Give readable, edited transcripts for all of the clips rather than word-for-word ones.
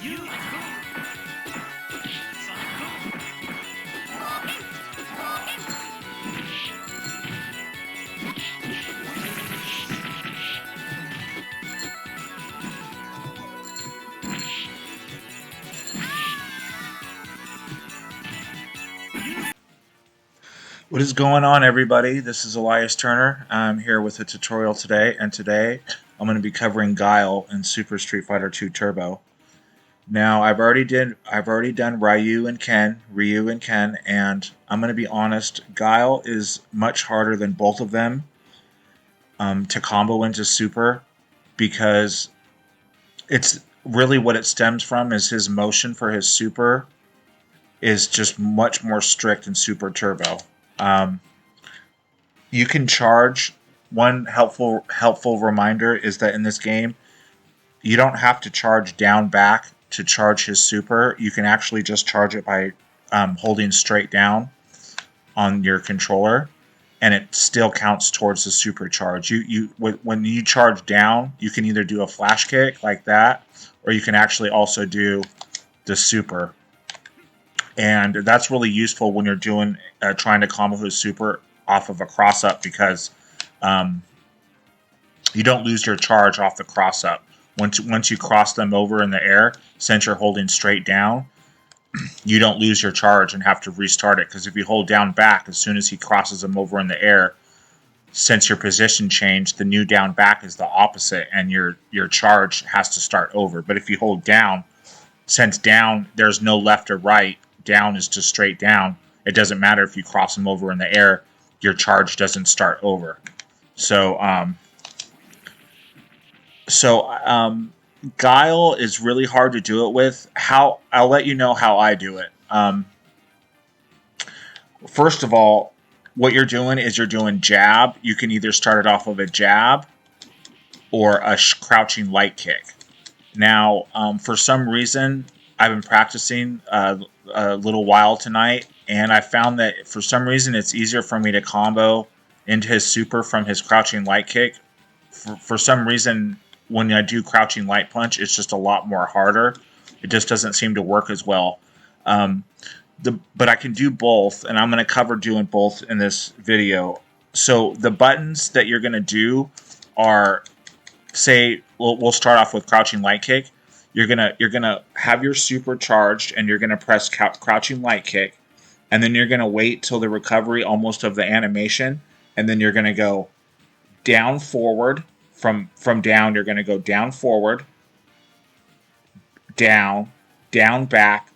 What is going on, everybody? This is Elias Turner. I'm here with a tutorial today, and today I'm going to be covering Guile in Super Street Fighter 2 Turbo. Now, I've already done Ryu and Ken, and I'm going to be honest, Guile is much harder than both of them to combo into Super, because it's really what it stems from is his motion for his Super is just much more strict in Super Turbo. You can charge. One helpful reminder is that in this game, you don't have to charge down back to charge his super. You can actually just charge it by holding straight down on your controller, and it still counts towards the super charge. When you charge down, you can either do a flash kick like that, or you can actually also do the super. And that's really useful when you're doing trying to combo his super off of a cross up, because you don't lose your charge off the cross up. Once you cross them over in the air, since you're holding straight down, you don't lose your charge and have to restart it. Because if you hold down back, as soon as he crosses them over in the air, since your position changed, the new down back is the opposite, and your charge has to start over. But if you hold down, since down there's no left or right, down is just straight down. It doesn't matter if you cross them over in the air, your charge doesn't start over. So Guile is really hard to do it with. I'll let you know how I do it. First of all, what you're doing is you're doing jab. You can either start it off of a jab or a crouching light kick. Now, for some reason, I've been practicing a little while tonight, and I found that for some reason it's easier for me to combo into his super from his crouching light kick. For some reason, when I do crouching light punch, it's just a lot more harder. It just doesn't seem to work as well. But I can do both, and I'm going to cover doing both in this video. So the buttons that you're going to do are, say, we'll start off with crouching light kick. You're gonna have your super charged, and you're gonna press crouching light kick, and then you're gonna wait till the recovery almost of the animation, and then you're gonna go down forward. From down, you're gonna go down forward, down back,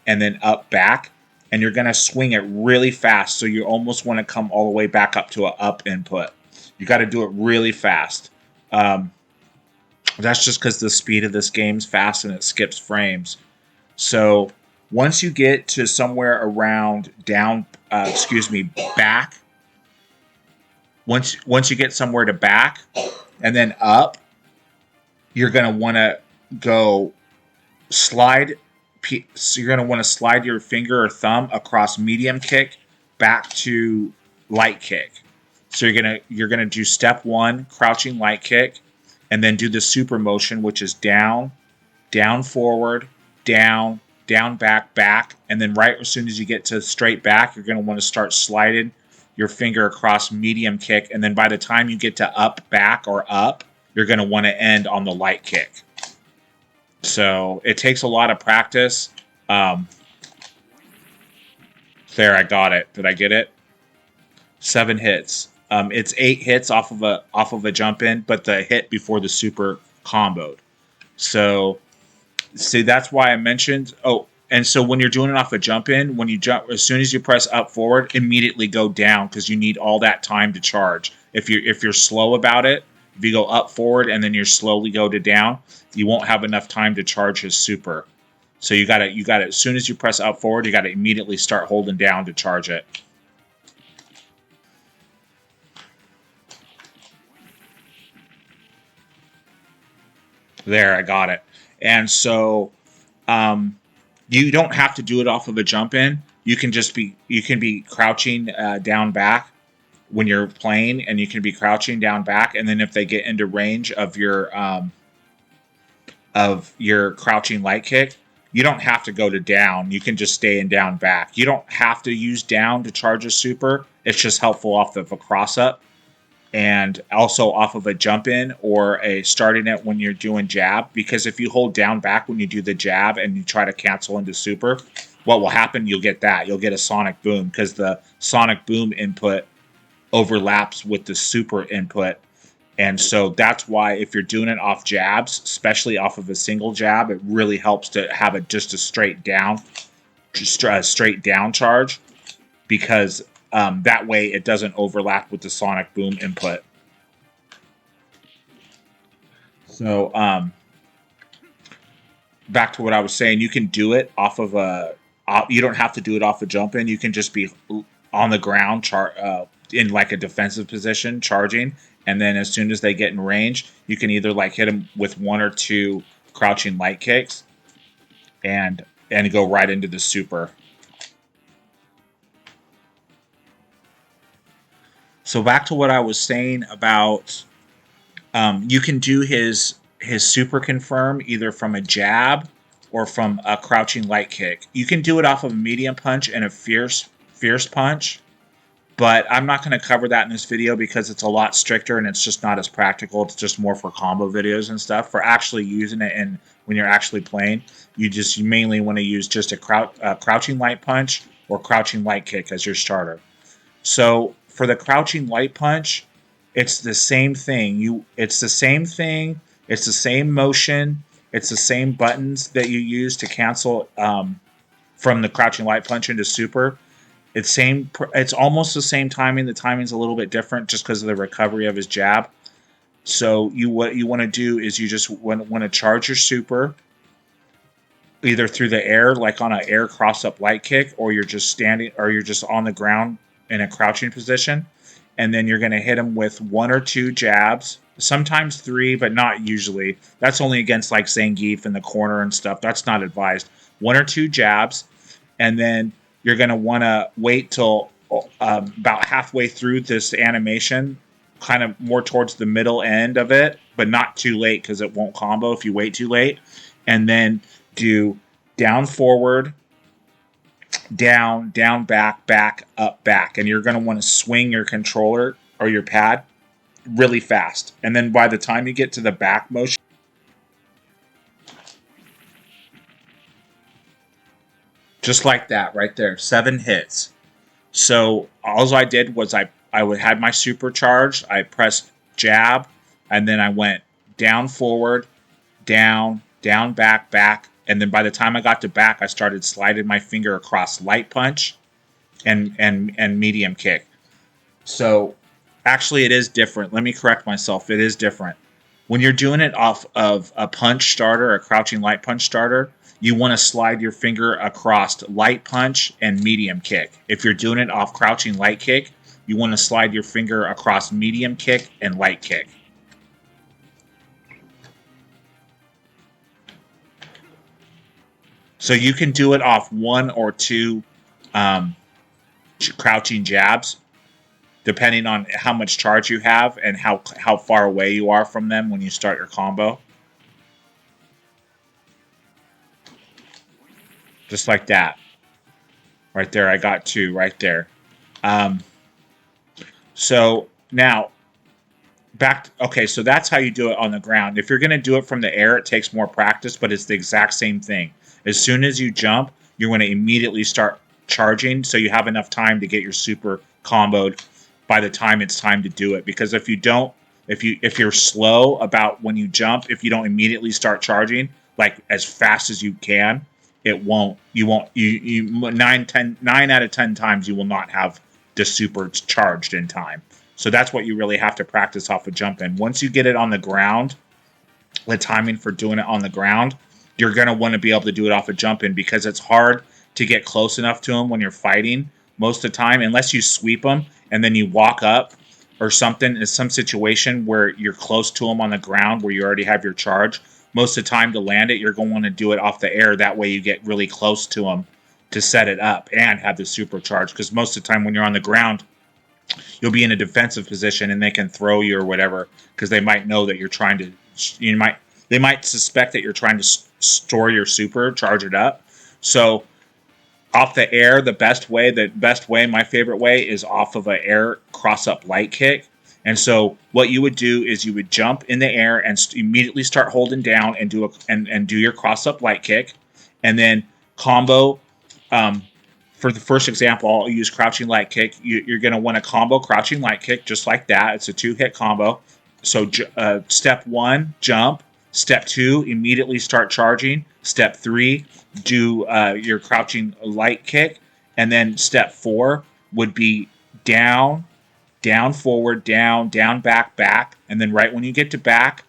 and then up back, and you're gonna swing it really fast. So you almost want to come all the way back up to an up input. You got to do it really fast. That's just because the speed of this game's fast and it skips frames. So once you get to somewhere around back, once you get somewhere to back and then up, you're going to want to go slide. So you're going to want to slide your finger or thumb across medium kick back to light kick. So you're gonna do step one, crouching light kick, and then do the super motion, which is down, forward, down, back, and then right as soon as you get to straight back, you're going to want to start sliding your finger across medium kick, and then by the time you get to up, back, or up, you're going to want to end on the light kick. So it takes a lot of practice. There, I got it. Did I get it? 7 hits. It's 8 hits off of a jump in, but the hit before the super comboed. So, see, that's why I mentioned. Oh, and so when you're doing it off a jump in, when you jump, as soon as you press up forward, immediately go down, because you need all that time to charge. If you're slow about it, if you go up forward and then you slowly go to down, you won't have enough time to charge his super. So you got to as soon as you press up forward, you got to immediately start holding down to charge it. There, I got it. And so you don't have to do it off of a jump in. You can be crouching down back when you're playing, and you can be crouching down back, and then if they get into range of your of your crouching light kick, you don't have to go to down. You can just stay in down back. You don't have to use down to charge a super. It's just helpful off of a cross up and also off of a jump in or a starting it when you're doing jab. Because if you hold down back when you do the jab and you try to cancel into super, what will happen? You'll get that. You'll get a sonic boom because the sonic boom input overlaps with the super input. And so that's why if you're doing it off jabs, especially off of a single jab, it really helps to have just a straight down charge, because that way it doesn't overlap with the sonic boom input. So back to what I was saying, you can do it off of you don't have to do it off a jump in. You can just be on the ground in like a defensive position charging. And then as soon as they get in range, you can either like hit them with 1 or 2 crouching light kicks and go right into the super. So back to what I was saying about you can do his super confirm either from a jab or from a crouching light kick. You can do it off of a medium punch and a fierce punch. But I'm not going to cover that in this video because it's a lot stricter and it's just not as practical. It's just more for combo videos and stuff. For actually using it and when you're actually playing, you mainly want to use just a crouching light punch or crouching light kick as your starter. So for the crouching light punch, it's the same thing. It's the same thing. It's the same motion. It's the same buttons that you use to cancel from the crouching light punch into super. It's almost the same timing. The timing's a little bit different just because of the recovery of his jab. So what you want to do is you just want to charge your super either through the air, like on an air cross-up light kick, or you're just standing, or you're just on the ground in a crouching position. And then you're going to hit him with 1 or 2 jabs, sometimes 3, but not usually. That's only against like Zangief in the corner and stuff. That's not advised. 1 or 2 jabs, and then you're going to want to wait till about halfway through this animation, kind of more towards the middle end of it, but not too late because it won't combo if you wait too late. And then do down, forward, down, down, back, up, back. And you're going to want to swing your controller or your pad really fast. And then by the time you get to the back motion, just like that right there, 7 hits. So all I did was I had my super charged. I pressed jab, and then I went down, forward, down, down, back, and then by the time I got to back, I started sliding my finger across light punch and medium kick. So actually, it is different. Let me correct myself. It is different. When you're doing it off of a punch starter, a crouching light punch starter, you want to slide your finger across light punch and medium kick. If you're doing it off crouching light kick, you want to slide your finger across medium kick and light kick. So you can do it off 1 or 2 crouching jabs, depending on how much charge you have and how far away you are from them when you start your combo. Just like that. Right there, I got 2 right there. So now, okay, so that's how you do it on the ground. If you're going to do it from the air, it takes more practice, but it's the exact same thing. As soon as you jump, you're going to immediately start charging, so you have enough time to get your super comboed by the time it's time to do it. Because if you don't, if you're slow about when you jump, if you don't immediately start charging like as fast as you can, it won't. You 9 out of 10 times you will not have the super charged in time. So that's what you really have to practice off a jump in. Once you get it on the ground, the timing for doing it on the ground, you're going to want to be able to do it off a jump in because it's hard to get close enough to them when you're fighting most of the time, unless you sweep them and then you walk up or something in some situation where you're close to them on the ground where you already have your charge. Most of the time to land it, you're going to want to do it off the air. That way you get really close to them to set it up and have the supercharge. Because most of the time when you're on the ground, you'll be in a defensive position and they can throw you or whatever because they might know that you're trying to. they might suspect that you're trying to store your super, charge it up. So off the air, the best way, my favorite way is off of an air cross-up light kick. And so what you would do is you would jump in the air and immediately start holding down and do your cross-up light kick, and then combo. For the first example, I'll use crouching light kick. You're going to want to combo crouching light kick just like that. It's a 2-hit combo. So step 1, jump. Step 2, immediately start charging. Step 3, do your crouching light kick. And then step 4 would be down, down, forward, down, down, back, back. And then right when you get to back,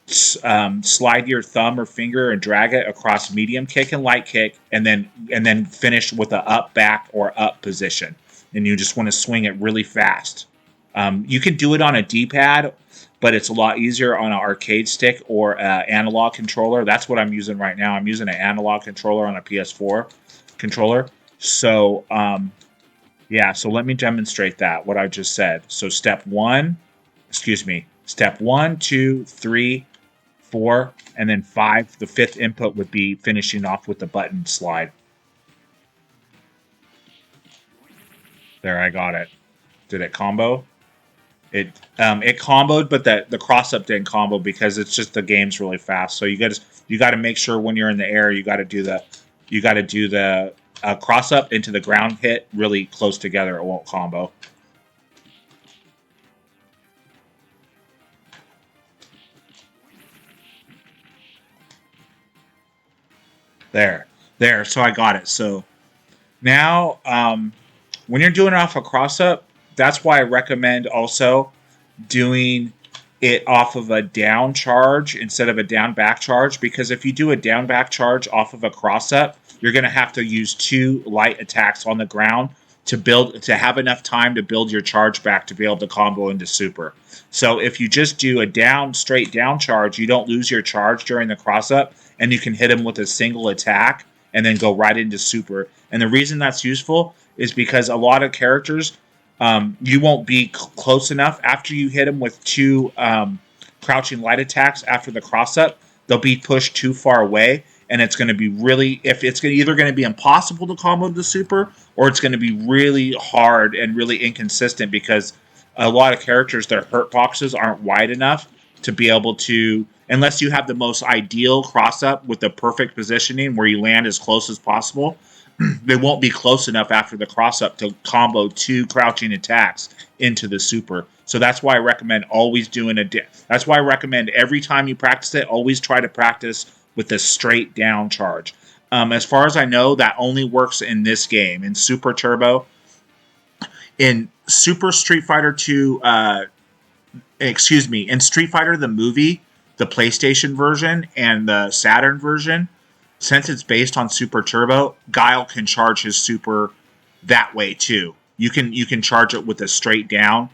slide your thumb or finger and drag it across medium kick and light kick, and then finish with a up, back, or up position. And you just want to swing it really fast. You can do it on a D-pad, but it's a lot easier on an arcade stick or analog controller. That's what I'm using right now. I'm using an analog controller on a PS4 controller. So yeah, so let me demonstrate that, what I just said. So step 1, 2, 3, 4, and then 5. The 5th input would be finishing off with the button slide. There, I got it. Did it combo? It comboed, but the cross up didn't combo because it's just the game's really fast. So you got to make sure when you're in the air, you got to do the cross up into the ground hit really close together. It won't combo. There. So I got it. So now, when you're doing it off a cross up, that's why I recommend also doing it off of a down charge instead of a down back charge. Because if you do a down back charge off of a cross up, you're going to have to use 2 light attacks on the ground to have enough time to build your charge back to be able to combo into super. So if you just do a straight down charge, you don't lose your charge during the cross up, and you can hit him with a single attack and then go right into super. And the reason that's useful is because a lot of characters, you won't be close enough after you hit them with 2 crouching light attacks after the cross up. They'll be pushed too far away, and it's going to be either going to be impossible to combo the super, or it's going to be really hard and really inconsistent because a lot of characters, their hurt boxes aren't wide enough to be able to, unless you have the most ideal cross up with the perfect positioning where you land as close as possible. They won't be close enough after the cross up to combo 2 crouching attacks into the super. So that's why I recommend always doing that's why I recommend every time you practice it, always try to practice with a straight down charge. As far as I know, that only works in this game, in Super Turbo. In Super Street Fighter 2, in Street Fighter the movie, the PlayStation version and the Saturn version, since it's based on Super Turbo, Guile can charge his super that way too. You can charge it with a straight down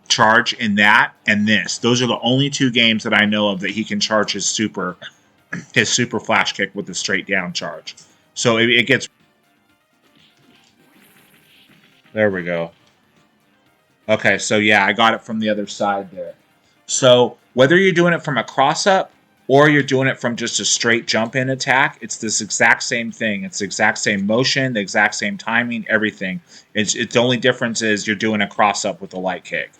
charge in that and this. Those are the only 2 games that I know of that he can charge his super flash kick with a straight down charge. So it gets. There we go. Okay, so yeah, I got it from the other side there. So whether you're doing it from a cross up or you're doing it from just a straight jump in attack, it's this exact same thing. It's the exact same motion, the exact same timing, everything. It's the only difference is you're doing a cross up with a light kick.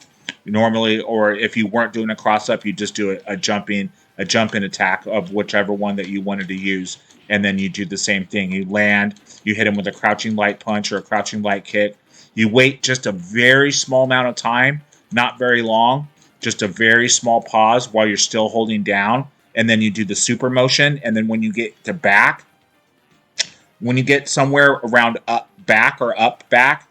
Normally, or if you weren't doing a cross up, you just do a jump in attack of whichever one that you wanted to use, and then you do the same thing. You land, you hit him with a crouching light punch or a crouching light kick. You wait just a very small amount of time, not very long, just a very small pause while you're still holding down, and then you do the super motion, and then when you get to back, when you get somewhere around up back or up back,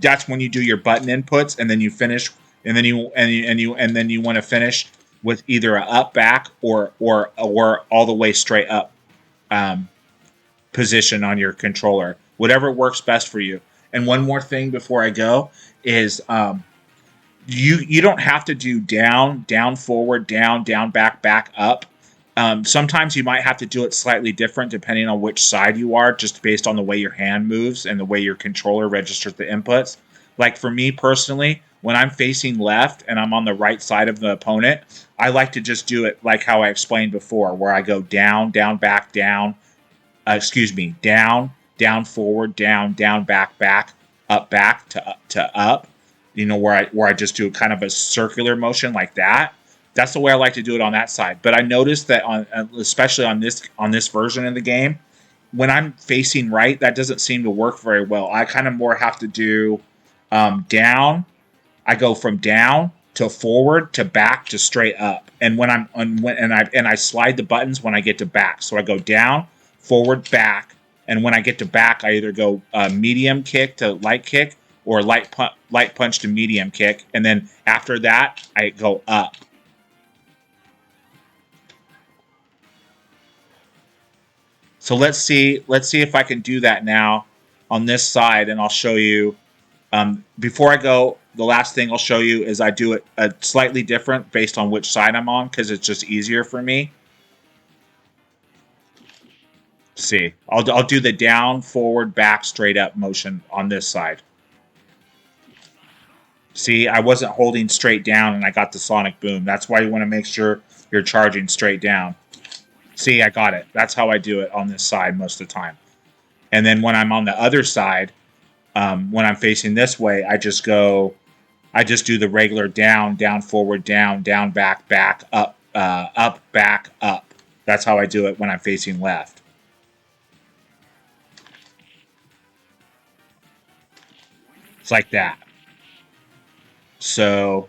that's when you do your button inputs, and then you finish, and then you want to finish with either a up back or all the way straight up position on your controller, whatever works best for you. And one more thing before I go is you don't have to do down, forward, down, back, up. Sometimes you might have to do it slightly different depending on which side you are, just based on the way your hand moves and the way your controller registers the inputs. Like for me personally, when I'm facing left and I'm on the right side of the opponent, I like to just do it like how I explained before, where I go down, down, back, down, down, down, forward, down, down, back, back to up. You know, where I just do kind of a circular motion like that. That's the way I like to do it on that side. But I noticed that especially on this version of the game, when I'm facing right, that doesn't seem to work very well. I kind of more have to do down. I go from down to forward to back to straight up. And when I'm and I slide the buttons when I get to back. So I go down, forward, back, and when I get to back, I either go medium kick to light kick or light punch to medium kick, and then after that, I go up. So let's see if I can do that now on this side, and I'll show you. Before I go, the last thing I'll show you is I do it slightly different based on which side I'm on because it's just easier for me. See, I'll do the down, forward, back, straight up motion on this side. See, I wasn't holding straight down and I got the sonic boom. That's why you want to make sure you're charging straight down. See, I got it. That's how I do it on this side most of the time. And then when I'm on the other side, when I'm facing this way, I just do the regular down, down, forward, down, down, back, back, up, back, up. That's how I do it when I'm facing left. It's like that. So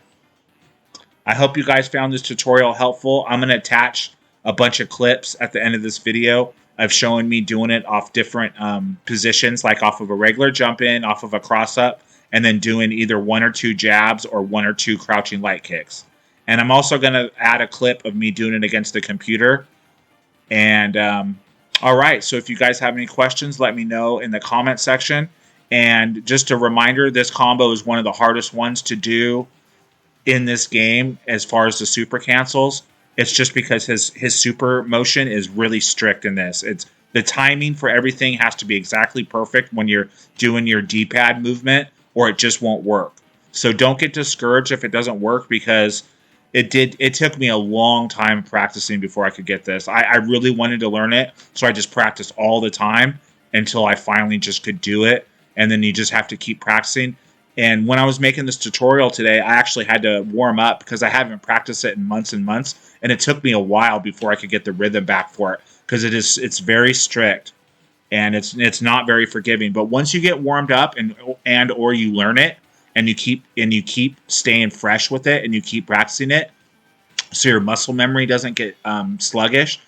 I hope you guys found this tutorial helpful. I'm going to attach a bunch of clips at the end of this video of showing me doing it off different positions, like off of a regular jump in, off of a cross up, and then doing either 1 or 2 jabs or 1 or 2 crouching light kicks. And I'm also going to add a clip of me doing it against the computer. And all right, so if you guys have any questions, let me know in the comment section. And just a reminder, this combo is one of the hardest ones to do in this game as far as the super cancels. It's just because his super motion is really strict in this. It's the timing for everything has to be exactly perfect when you're doing your D-pad movement, or it just won't work. So don't get discouraged if it doesn't work, because it took me a long time practicing before I could get this. I really wanted to learn it, so I just practiced all the time until I finally just could do it. And then you just have to keep practicing. And when I was making this tutorial today, I actually had to warm up because I haven't practiced it in months and months. And it took me a while before I could get the rhythm back for it, because it's very strict and it's not very forgiving. But once you get warmed up and or you learn it and you keep staying fresh with it and you keep practicing it, so your muscle memory doesn't get sluggish,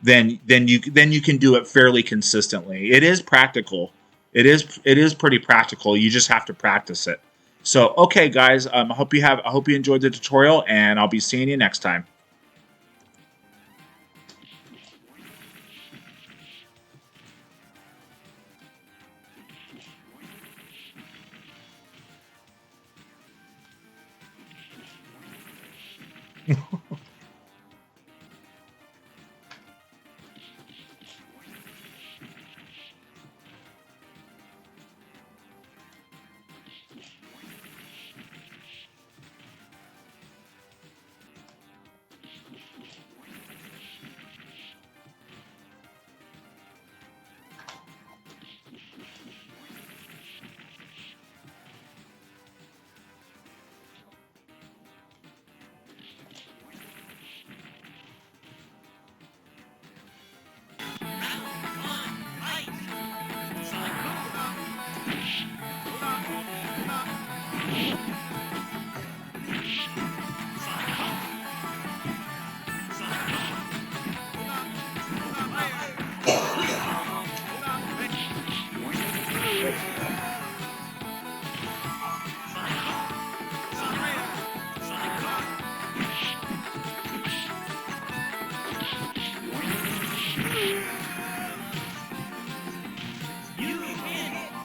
then you can do it fairly consistently. It is practical. It is pretty practical. You just have to practice it. So, okay, guys, I hope you enjoyed the tutorial, and I'll be seeing you next time.